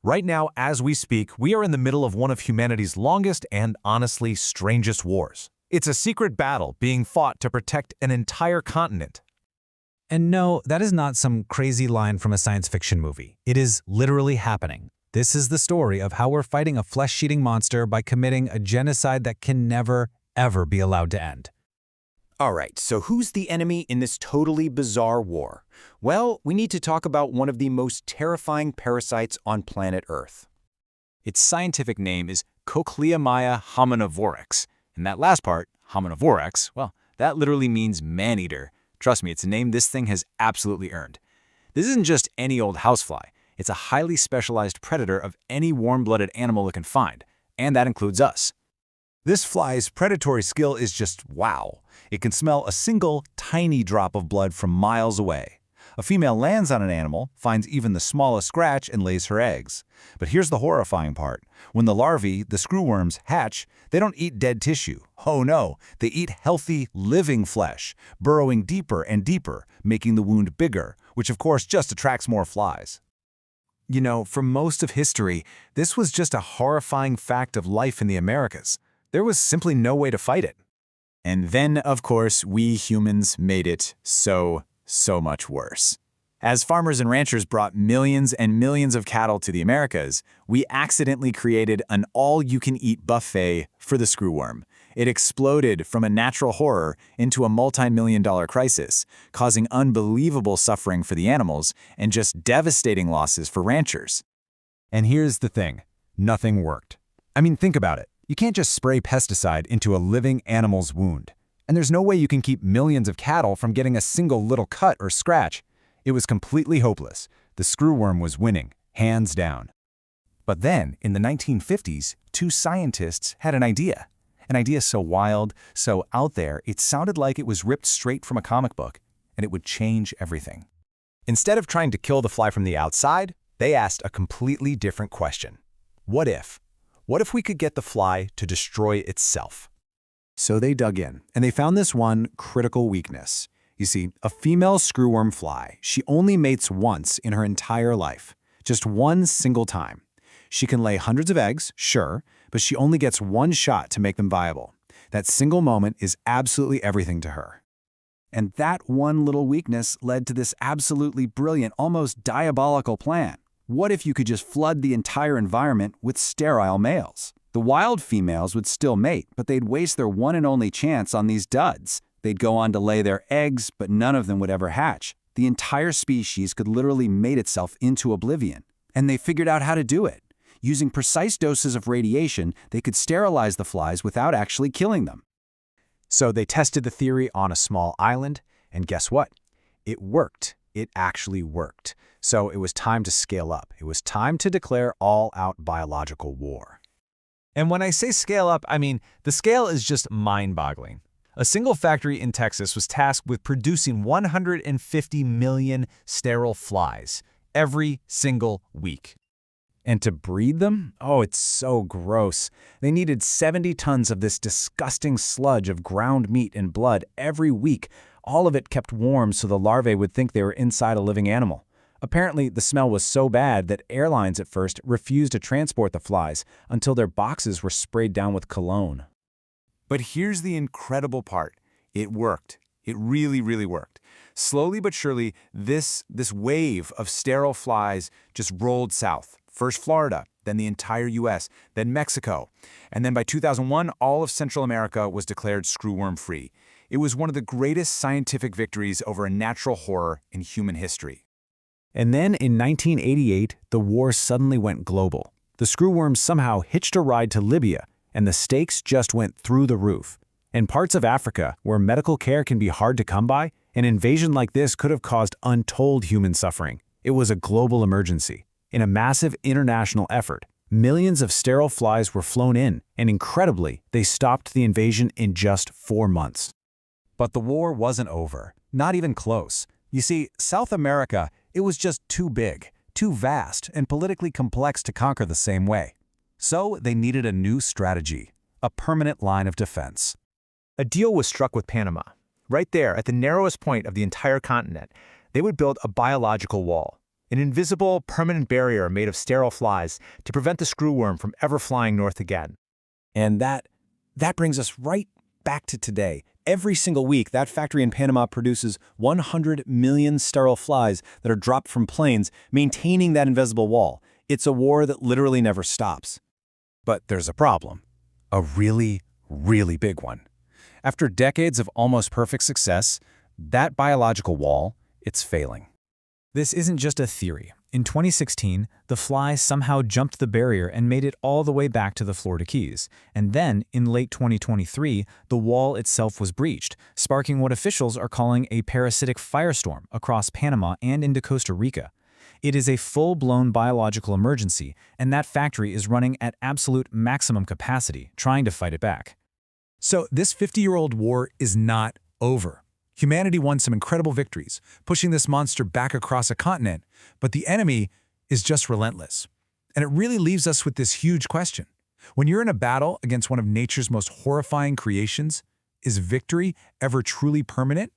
Right now, as we speak, we are in the middle of one of humanity's longest and, honestly, strangest wars. It's a secret battle being fought to protect an entire continent. And no, that is not some crazy line from a science fiction movie. It is literally happening. This is the story of how we're fighting a flesh-eating monster by committing a genocide that can never, ever be allowed to end. Alright, so who's the enemy in this totally bizarre war? Well, we need to talk about one of the most terrifying parasites on planet Earth. Its scientific name is Cochleomya hominivorax, and that last part, hominivorax, well, that literally means man-eater. Trust me, it's a name this thing has absolutely earned. This isn't just any old housefly. It's a highly specialized predator of any warm-blooded animal it can find, and that includes us. This fly's predatory skill is just wow. It can smell a single, tiny drop of blood from miles away. A female lands on an animal, finds even the smallest scratch, and lays her eggs. But here's the horrifying part. When the larvae, the screwworms, hatch, they don't eat dead tissue. Oh no, they eat healthy, living flesh, burrowing deeper and deeper, making the wound bigger, which of course just attracts more flies. You know, for most of history, this was just a horrifying fact of life in the Americas. There was simply no way to fight it. And then, of course, we humans made it so much worse. As farmers and ranchers brought millions and millions of cattle to the Americas, we accidentally created an all-you-can-eat buffet for the screwworm. It exploded from a natural horror into a multi-million-dollar crisis, causing unbelievable suffering for the animals and just devastating losses for ranchers. And here's the thing. Nothing worked. I mean, think about it. You can't just spray pesticide into a living animal's wound. And there's no way you can keep millions of cattle from getting a single little cut or scratch. It was completely hopeless. The screwworm was winning, hands down. But then, in the 1950s, two scientists had an idea. An idea so wild, so out there, it sounded like it was ripped straight from a comic book, and it would change everything. Instead of trying to kill the fly from the outside, they asked a completely different question. What if? What if we could get the fly to destroy itself? So they dug in, and they found this one critical weakness. You see, a female screwworm fly, she only mates once in her entire life, just one single time. She can lay hundreds of eggs, sure, but she only gets one shot to make them viable. That single moment is absolutely everything to her. And that one little weakness led to this absolutely brilliant, almost diabolical plan. What if you could just flood the entire environment with sterile males? The wild females would still mate, but they'd waste their one and only chance on these duds. They'd go on to lay their eggs, but none of them would ever hatch. The entire species could literally mate itself into oblivion. And they figured out how to do it. Using precise doses of radiation, they could sterilize the flies without actually killing them. So they tested the theory on a small island, and guess what? It worked. It actually worked. So it was time to scale up. It was time to declare all-out biological war. And when I say scale up, I mean the scale is just mind-boggling. A single factory in Texas was tasked with producing 150 million sterile flies every single week. And to breed them? Oh, it's so gross. They needed 70 tons of this disgusting sludge of ground meat and blood every week. All of it kept warm so the larvae would think they were inside a living animal. Apparently, the smell was so bad that airlines at first refused to transport the flies until their boxes were sprayed down with cologne. But here's the incredible part. It worked. It really, really worked. Slowly but surely, this wave of sterile flies just rolled south. First Florida, then the entire US, then Mexico. And then by 2001, all of Central America was declared screwworm-free. It was one of the greatest scientific victories over a natural horror in human history. And then in 1988, the war suddenly went global. The screwworms somehow hitched a ride to Libya, and the stakes just went through the roof. In parts of Africa, where medical care can be hard to come by, an invasion like this could have caused untold human suffering. It was a global emergency. In a massive international effort, millions of sterile flies were flown in, and incredibly, they stopped the invasion in just 4 months. But the war wasn't over. Not even close. You see, South America, it was just too big, too vast, and politically complex to conquer the same way. So they needed a new strategy, a permanent line of defense. A deal was struck with Panama. Right there, at the narrowest point of the entire continent, they would build a biological wall. an invisible, permanent barrier made of sterile flies to prevent the screwworm from ever flying north again. And that brings us right back to today. Every single week, that factory in Panama produces 100 million sterile flies that are dropped from planes, maintaining that invisible wall. It's a war that literally never stops. But there's a problem. A really, really big one. After decades of almost perfect success, that biological wall, it's failing. This isn't just a theory. In 2016, the fly somehow jumped the barrier and made it all the way back to the Florida Keys. And then, in late 2023, the wall itself was breached, sparking what officials are calling a parasitic firestorm across Panama and into Costa Rica. It is a full-blown biological emergency, and that factory is running at absolute maximum capacity, trying to fight it back. So this 50-year-old war is not over. Humanity won some incredible victories, pushing this monster back across a continent, but the enemy is just relentless. And it really leaves us with this huge question. When you're in a battle against one of nature's most horrifying creations, is victory ever truly permanent?